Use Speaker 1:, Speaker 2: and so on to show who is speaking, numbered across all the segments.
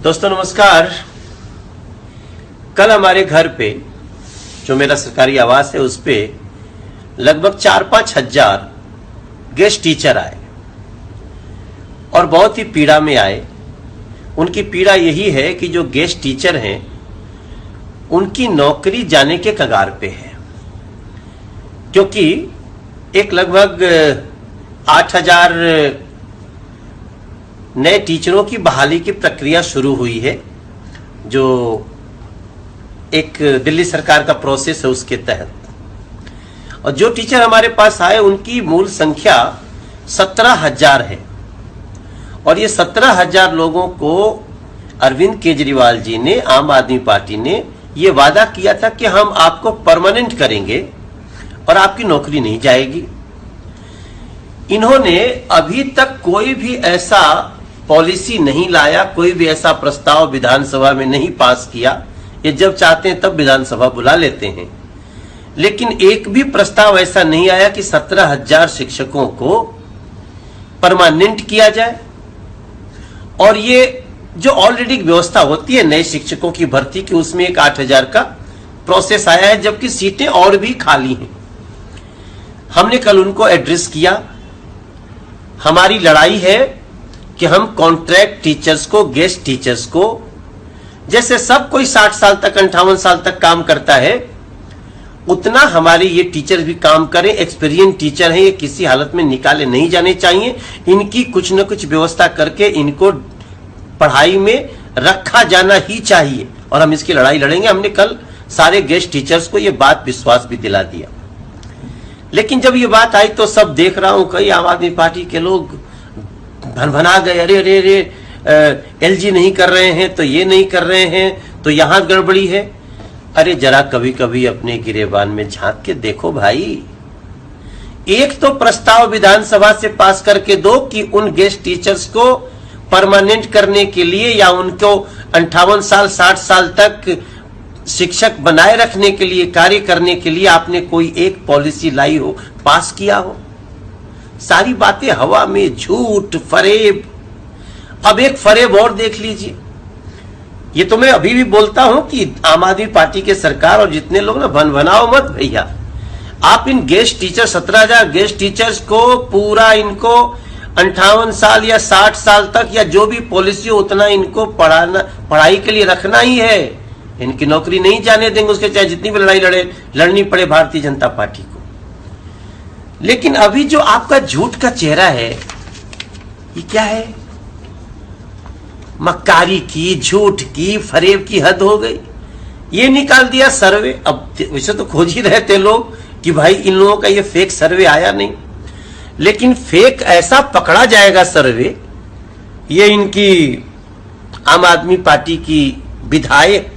Speaker 1: दोस्तों नमस्कार। कल हमारे घर पे जो मेरा सरकारी आवास है उस पे लगभग 4-5 हजार गेस्ट टीचर आए और बहुत ही पीड़ा में आए। उनकी पीड़ा यही है कि जो गेस्ट टीचर हैं उनकी नौकरी जाने के कगार पे है, क्योंकि एक लगभग 8,000 नए टीचरों की बहाली की प्रक्रिया शुरू हुई है, जो एक दिल्ली सरकार का प्रोसेस है उसके तहत। और जो टीचर हमारे पास आए उनकी मूल संख्या 17,000 है और ये 17,000 लोगों को अरविंद केजरीवाल जी ने, आम आदमी पार्टी ने ये वादा किया था कि हम आपको परमानेंट करेंगे और आपकी नौकरी नहीं जाएगी। इन्होंने अभी तक कोई भी ऐसा पॉलिसी नहीं लाया, कोई भी ऐसा प्रस्ताव विधानसभा में नहीं पास किया। ये जब चाहते हैं तब विधानसभा बुला लेते हैं, लेकिन एक भी प्रस्ताव ऐसा नहीं आया कि 17,000 शिक्षकों को परमानेंट किया जाए। और ये जो ऑलरेडी व्यवस्था होती है नए शिक्षकों की भर्ती की, उसमें एक 8,000 का प्रोसेस आया है, जबकि सीटें और भी खाली हैं। हमने कल उनको एड्रेस किया। हमारी लड़ाई है कि हम कॉन्ट्रैक्ट टीचर्स को, गेस्ट टीचर्स को, जैसे सब कोई 60 साल तक, 58 साल तक काम करता है, उतना हमारे ये टीचर भी काम करें। एक्सपीरियंस टीचर हैं, ये किसी हालत में निकाले नहीं जाने चाहिए। इनकी कुछ न कुछ व्यवस्था करके इनको पढ़ाई में रखा जाना ही चाहिए और हम इसकी लड़ाई लड़ेंगे। हमने कल सारे गेस्ट टीचर्स को ये बात विश्वास भी दिला दिया। लेकिन जब ये बात आई तो सब देख रहा हूं, कई आम आदमी पार्टी के लोग भनभना गए, अरे अरे अरे एलजी नहीं कर रहे हैं तो ये नहीं कर रहे हैं तो यहां गड़बड़ी है। अरे जरा कभी कभी अपने गिरेबान में झांक के देखो भाई। एक तो प्रस्ताव विधानसभा से पास करके दो कि उन गेस्ट टीचर्स को परमानेंट करने के लिए या उनको 58 साल 60 साल तक शिक्षक बनाए रखने के लिए, कार्य करने के लिए आपने कोई एक पॉलिसी लाई हो, पास किया हो। सारी बातें हवा में, झूठ, फरेब। अब एक फरेब और देख लीजिए। ये तो मैं अभी भी बोलता हूं कि आम आदमी पार्टी के सरकार और जितने लोग ना भनभनाओ मत भैया। आप इन गेस्ट टीचर 17,000 गेस्ट टीचर्स को पूरा इनको 58 साल या 60 साल तक या जो भी पॉलिसी हो उतना इनको पढ़ाई के लिए रखना ही है। इनकी नौकरी नहीं जाने देंगे, उसके चाहे जितनी भी लड़ाई लड़नी पड़े भारतीय जनता पार्टी को। लेकिन अभी जो आपका झूठ का चेहरा है ये क्या है? मक्कारी की, झूठ की, फरेब की हद हो गई। ये निकाल दिया सर्वे। अब वैसे तो खोज ही रहे थे लोग कि भाई इन लोगों का ये फेक सर्वे आया नहीं, लेकिन फेक ऐसा पकड़ा जाएगा सर्वे। ये इनकी आम आदमी पार्टी की विधायक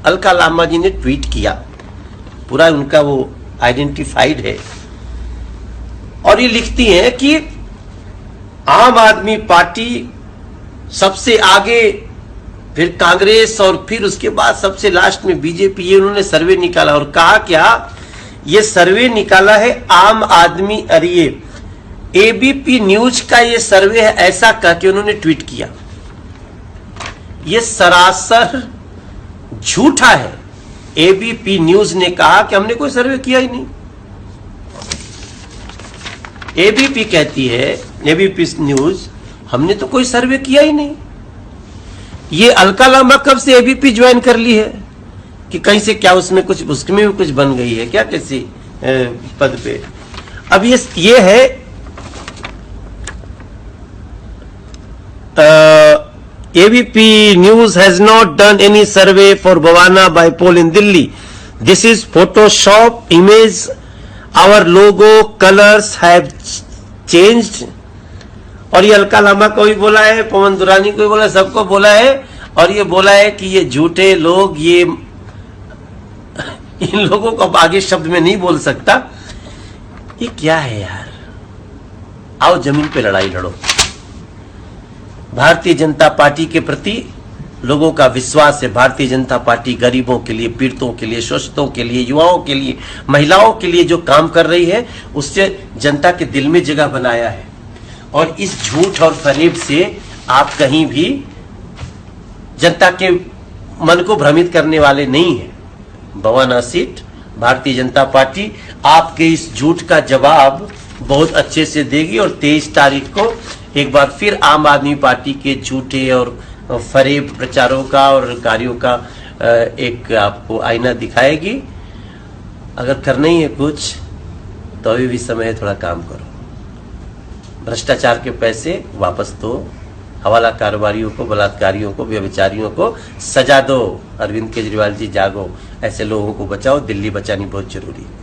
Speaker 1: अलका लांबा जी ने ट्वीट किया, पूरा उनका वो आइडेंटिफाइड है, और ये लिखती हैं कि आम आदमी पार्टी सबसे आगे, फिर कांग्रेस और फिर उसके बाद सबसे लास्ट में बीजेपी। ये उन्होंने सर्वे निकाला और कहा क्या? ये सर्वे निकाला है आम आदमी, अरे ये एबीपी न्यूज का ये सर्वे है, ऐसा कह के उन्होंने ट्वीट किया। ये सरासर झूठा है। एबीपी न्यूज ने कहा कि हमने कोई सर्वे किया ही नहीं। एबीपी कहती है, एबीपी न्यूज, हमने तो कोई सर्वे किया ही नहीं। ये अलका लांबा कब से एबीपी ज्वाइन कर ली है कि कहीं से क्या उसमें कुछ, उसमें भी कुछ बन गई है क्या किसी पद पे? अब ये है ABP news has not done any survey for Bhavana Bypole in Delhi. This is Photoshop image. Our logo colors have changed. और ये अलका लांबा को भी बोला है, पवन दुरानी को भी बोला है, सबको बोला है। और ये बोला है कि ये झूठे लोग, ये इन लोगों को अब आगे शब्द में नहीं बोल सकता। ये क्या है यार? आओ जमीन पे लड़ाई लड़ो। भारतीय जनता पार्टी के प्रति लोगों का विश्वास है भारतीय जनता पार्टी गरीबों के लिए, पीड़ितों के लिए, शोषितों के लिए, युवाओं के लिए, महिलाओं के लिए जो काम कर रही है उससे जनता के दिल में जगह बनाया है। और इस झूठ और फरेब से आप कहीं भी जनता के मन को भ्रमित करने वाले नहीं है। बवाना सीट भारतीय जनता पार्टी आपके इस झूठ का जवाब बहुत अच्छे से देगी और 23 तारीख को एक बार फिर आम आदमी पार्टी के झूठे और फरेब प्रचारों का और कार्यों का एक आपको आईना दिखाएगी। अगर करना ही है कुछ तो अभी भी समय है, थोड़ा काम करो। भ्रष्टाचार के पैसे वापस दो, हवाला कारोबारियों को, बलात्कारियों को, व्यभिचारियों को सजा दो। अरविंद केजरीवाल जी जागो, ऐसे लोगों को बचाओ। दिल्ली बचानी बहुत जरूरी है।